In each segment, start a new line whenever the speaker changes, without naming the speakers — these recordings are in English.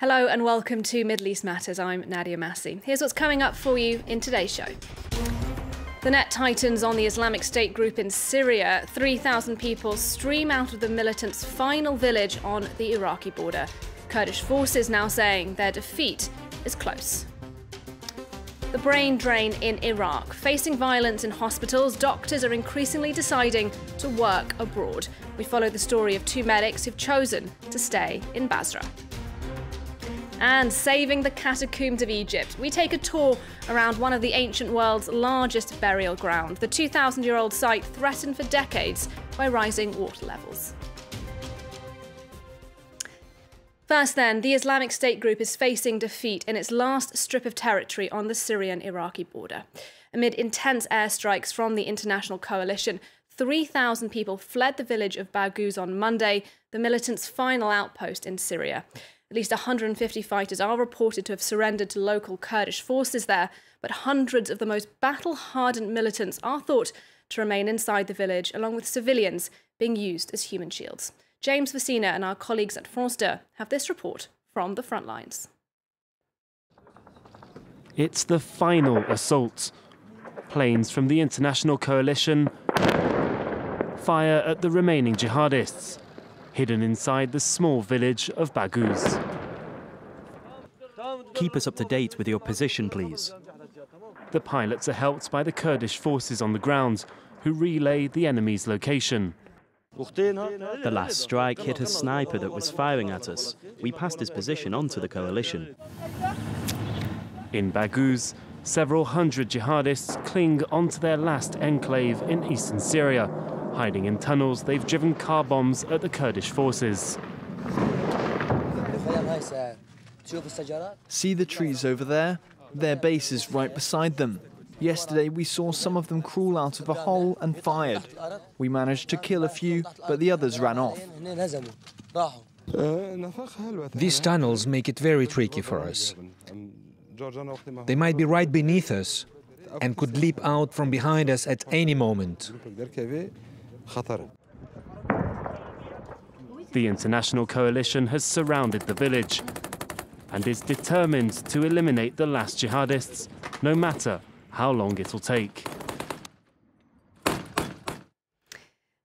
Hello and welcome to Middle East Matters. I'm Nadia Massih. Here's what's coming up for you in today's show. The net tightens on the Islamic State group in Syria. 3,000 people stream out of the militants' final village on the Iraqi border. Kurdish forces now saying their defeat is close. The brain drain in Iraq. Facing violence in hospitals, doctors are increasingly deciding to work abroad. We follow the story of two medics who've chosen to stay in Basra. And saving the Catacombs of Egypt, we take a tour around one of the ancient world's largest burial ground, the 2,000-year-old site threatened for decades by rising water levels. First then, the Islamic State group is facing defeat in its last strip of territory on the Syrian-Iraqi border. Amid intense airstrikes from the international coalition, 3,000 people fled the village of Baghouz on Monday, the militants' final outpost in Syria. At least 150 fighters are reported to have surrendered to local Kurdish forces there, but hundreds of the most battle-hardened militants are thought to remain inside the village, along with civilians being used as human shields. James Vecina and our colleagues at France 2 have this report from the front lines.
It's the final assault. Planes from the international coalition fire at the remaining jihadists, hidden inside the small village of Bagus.
Keep us up to date with your position, please.
The pilots are helped by the Kurdish forces on the ground, who relay the enemy's location.
The last strike hit a sniper that was firing at us. We passed his position on to the coalition.
In Baghouz, several hundred jihadists cling onto their last enclave in eastern Syria, hiding in tunnels they've driven car bombs at the Kurdish forces.
See the trees over there? Their base is right beside them. Yesterday we saw some of them crawl out of a hole and fired. We managed to kill a few, but the others ran off.
These tunnels make it very tricky for us. They might be right beneath us and could leap out from behind us at any moment.
The international coalition has surrounded the village and is determined to eliminate the last jihadists, no matter how long it'll take.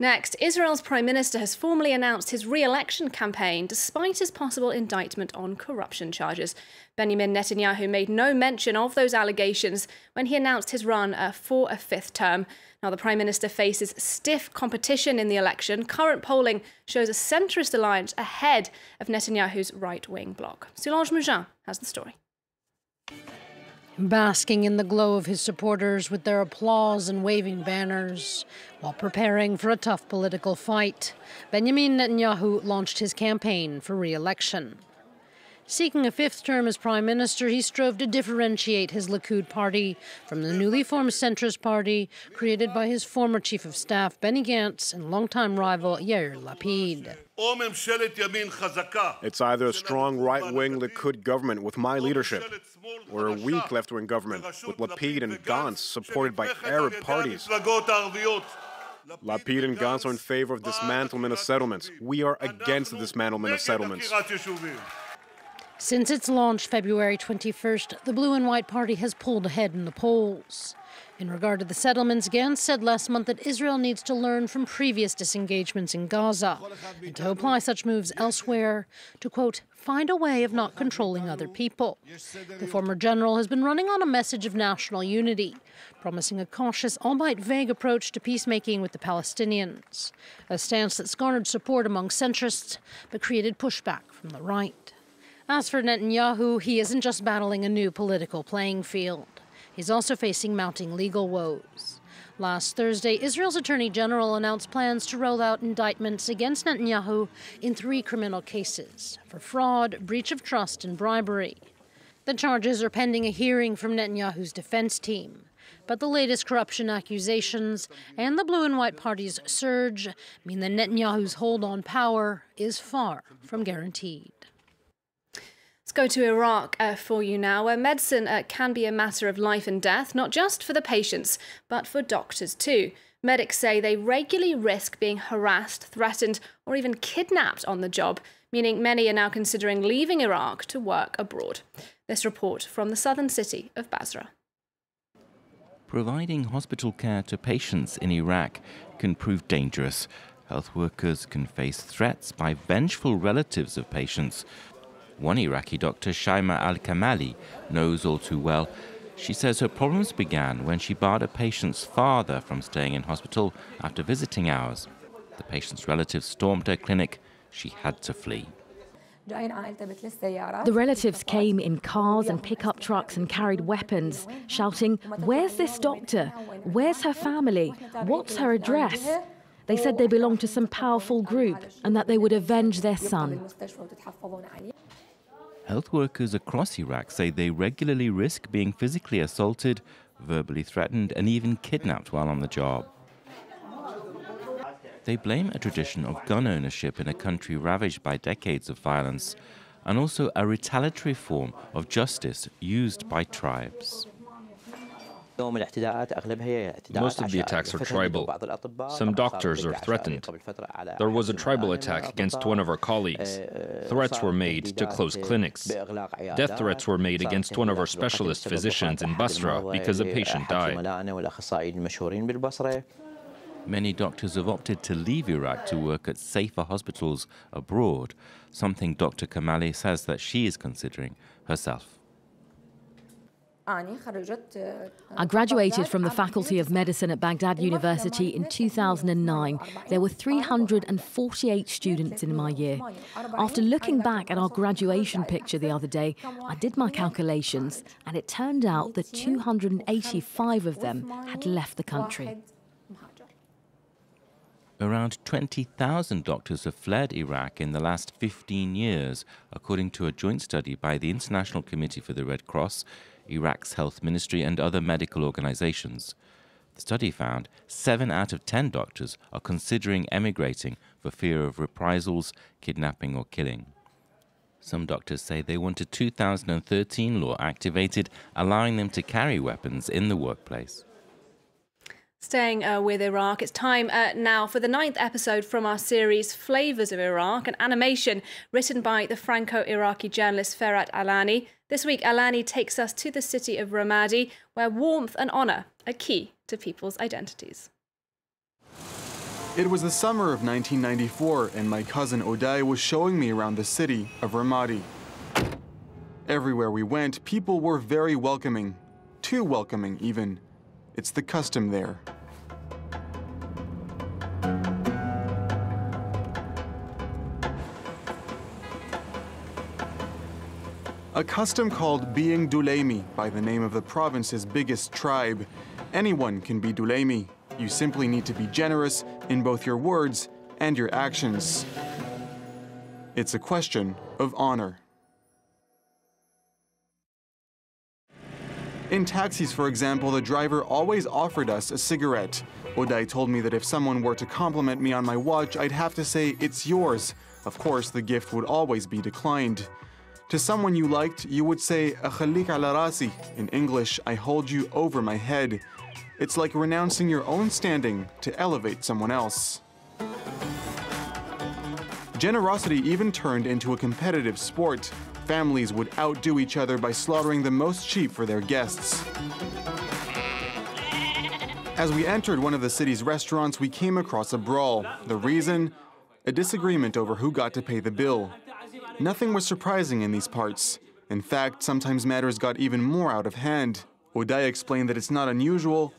Next, Israel's Prime Minister has formally announced his re-election campaign despite his possible indictment on corruption charges. Benjamin Netanyahu made no mention of those allegations when he announced his run for a fifth term. Now, the Prime Minister faces stiff competition in the election. Current polling shows a centrist alliance ahead of Netanyahu's right-wing bloc. Solange Mougin has the story.
Basking in the glow of his supporters with their applause and waving banners. While preparing for a tough political fight, Benjamin Netanyahu launched his campaign for re-election. Seeking a fifth term as prime minister, he strove to differentiate his Likud party from the newly formed centrist party created by his former chief of staff, Benny Gantz, and longtime rival, Yair Lapid.
It's either a strong right-wing Likud government with my leadership, or a weak left-wing government with Lapid and Gantz supported by Arab parties. Lapid and Gantz are in favor of dismantlement of settlements. We are against the dismantlement of settlements.
Since its launch February 21st, the Blue and White Party has pulled ahead in the polls. In regard to the settlements, Gantz said last month that Israel needs to learn from previous disengagements in Gaza and to apply such moves elsewhere to, quote, find a way of not controlling other people. The former general has been running on a message of national unity, promising a cautious, albeit vague approach to peacemaking with the Palestinians, a stance that's garnered support among centrists but created pushback from the right. As for Netanyahu, he isn't just battling a new political playing field. He's also facing mounting legal woes. Last Thursday, Israel's Attorney General announced plans to roll out indictments against Netanyahu in 3 criminal cases for fraud, breach of trust, and bribery. The charges are pending a hearing from Netanyahu's defense team. But the latest corruption accusations and the Blue and White Party's surge mean that Netanyahu's hold on power is far from guaranteed.
Let's go to Iraq for you now, where medicine can be a matter of life and death, not just for the patients, but for doctors too. Medics say they regularly risk being harassed, threatened, or even kidnapped on the job, meaning many are now considering leaving Iraq to work abroad. This report from the southern city of Basra.
Providing hospital care to patients in Iraq can prove dangerous. Health workers can face threats by vengeful relatives of patients. One Iraqi doctor, Shaima al-Kamali, knows all too well. She says her problems began when she barred a patient's father from staying in hospital after visiting hours. The patient's relatives stormed her clinic. She had to flee.
The relatives came in cars and pickup trucks and carried weapons, shouting, "Where's this doctor? Where's her family? What's her address?" They said they belonged to some powerful group and that they would avenge their son.
Health workers across Iraq say they regularly risk being physically assaulted, verbally threatened, and even kidnapped while on the job. They blame a tradition of gun ownership in a country ravaged by decades of violence, and also a retaliatory form of justice used by tribes.
Most of the attacks are tribal. Some doctors are threatened. There was a tribal attack against one of our colleagues. Threats were made to close clinics. Death threats were made against one of our specialist physicians in Basra because a patient died.
Many doctors have opted to leave Iraq to work at safer hospitals abroad, something Dr. Kamali says that she is considering herself.
I graduated from the Faculty of Medicine at Baghdad University in 2009. There were 348 students in my year. After looking back at our graduation picture the other day, I did my calculations, and it turned out that 285 of them had left the country.
Around 20,000 doctors have fled Iraq in the last 15 years, according to a joint study by the International Committee for the Red Cross, Iraq's health ministry, and other medical organizations. The study found 7 out of 10 doctors are considering emigrating for fear of reprisals, kidnapping, or killing. Some doctors say they want a 2013 law activated, allowing them to carry weapons in the workplace.
Staying with Iraq, it's time now for the 9th episode from our series Flavors of Iraq, an animation written by the Franco-Iraqi journalist Ferhat Alani. This week, Alani takes us to the city of Ramadi, where warmth and honour are key to people's identities.
It was the summer of 1994, and my cousin Oday was showing me around the city of Ramadi. Everywhere we went, people were very welcoming, too welcoming even. It's the custom there. A custom called being Dulaimi, by the name of the province's biggest tribe. Anyone can be Dulaimi. You simply need to be generous in both your words and your actions. It's a question of honor. In taxis, for example, the driver always offered us a cigarette. Oday told me that if someone were to compliment me on my watch, I'd have to say, "It's yours." Of course, the gift would always be declined. To someone you liked, you would say, "Akhalik ala rasi." In English, "I hold you over my head." It's like renouncing your own standing to elevate someone else. Generosity even turned into a competitive sport. Families would outdo each other by slaughtering the most sheep for their guests. As we entered one of the city's restaurants, we came across a brawl. The reason? A disagreement over who got to pay the bill. Nothing was surprising in these parts. In fact, sometimes matters got even more out of hand. Oday explained that it's not unusual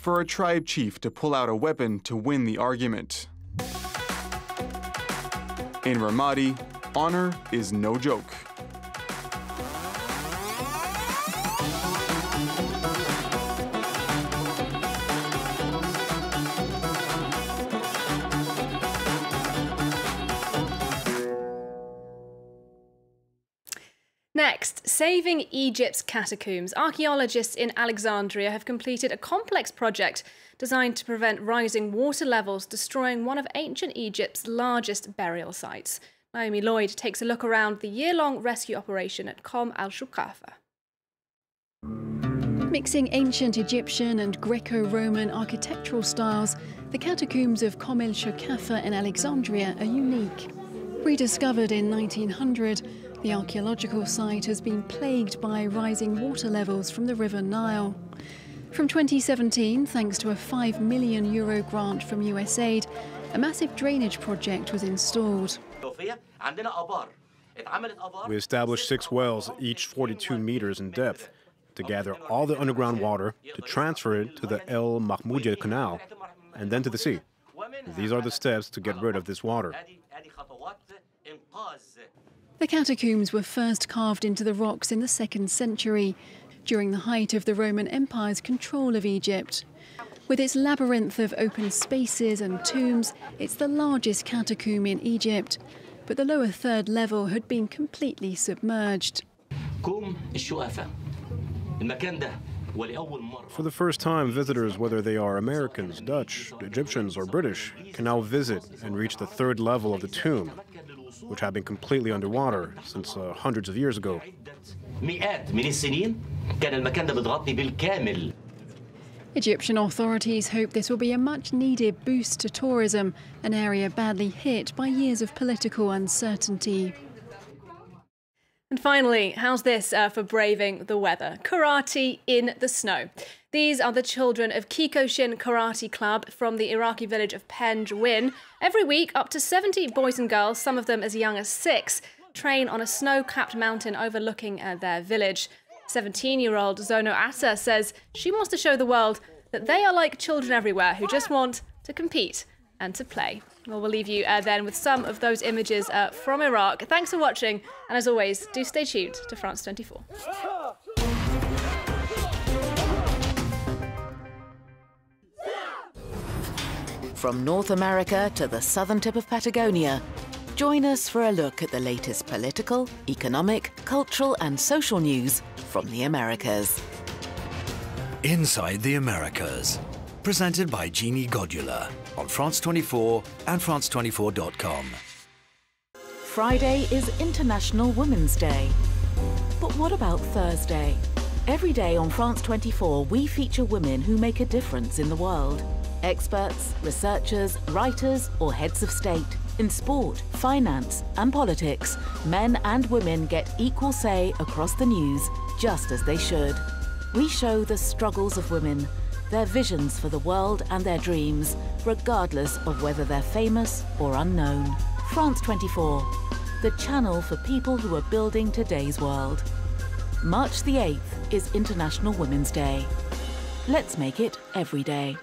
for a tribe chief to pull out a weapon to win the argument. In Ramadi, honor is no joke.
Next, saving Egypt's catacombs. Archaeologists in Alexandria have completed a complex project designed to prevent rising water levels destroying one of ancient Egypt's largest burial sites. Naomi Lloyd takes a look around the year-long rescue operation at Qom al-Shukafa.
Mixing ancient Egyptian and Greco-Roman architectural styles, the catacombs of Kom el-Shakafa in Alexandria are unique. Rediscovered in 1900, the archaeological site has been plagued by rising water levels from the River Nile. From 2017, thanks to a €5 million grant from USAID, a massive drainage project was installed.
We established 6 wells, each 42 meters in depth, to gather all the underground water, to transfer it to the El Mahmoudiyeh Canal, and then to the sea. These are the steps to get rid of this water.
The catacombs were first carved into the rocks in the 2nd century, during the height of the Roman Empire's control of Egypt. With its labyrinth of open spaces and tombs, it's the largest catacomb in Egypt, but the lower 3rd level had been completely submerged.
For the first time, visitors, whether they are Americans, Dutch, Egyptians, or British, can now visit and reach the 3rd level of the tomb, which had been completely underwater since hundreds of years ago.
Egyptian authorities hope this will be a much-needed boost to tourism, an area badly hit by years of political uncertainty.
And finally, how's this for braving the weather? Karate in the snow. These are the children of Kikoshin Karate Club from the Iraqi village of Penjwin. Every week, up to 70 boys and girls, some of them as young as 6, train on a snow-capped mountain overlooking their village. 17-year-old Zono Asa says she wants to show the world that they are like children everywhere who just want to compete and to play. Well, we'll leave you then with some of those images from Iraq. Thanks for watching, and as always, do stay tuned to France 24.
From North America to the southern tip of Patagonia, join us for a look at the latest political, economic, cultural and social news from the Americas.
Inside the Americas, presented by Jeannie Godula on France 24 and France24.com.
Friday is International Women's Day. But what about Thursday? Every day on France 24, we feature women who make a difference in the world. Experts, researchers, writers or heads of state. In sport, finance and politics, men and women get equal say across the news, just as they should. We show the struggles of women, their visions for the world and their dreams, regardless of whether they're famous or unknown. France 24, the channel for people who are building today's world. March the 8th is International Women's Day. Let's make it every day.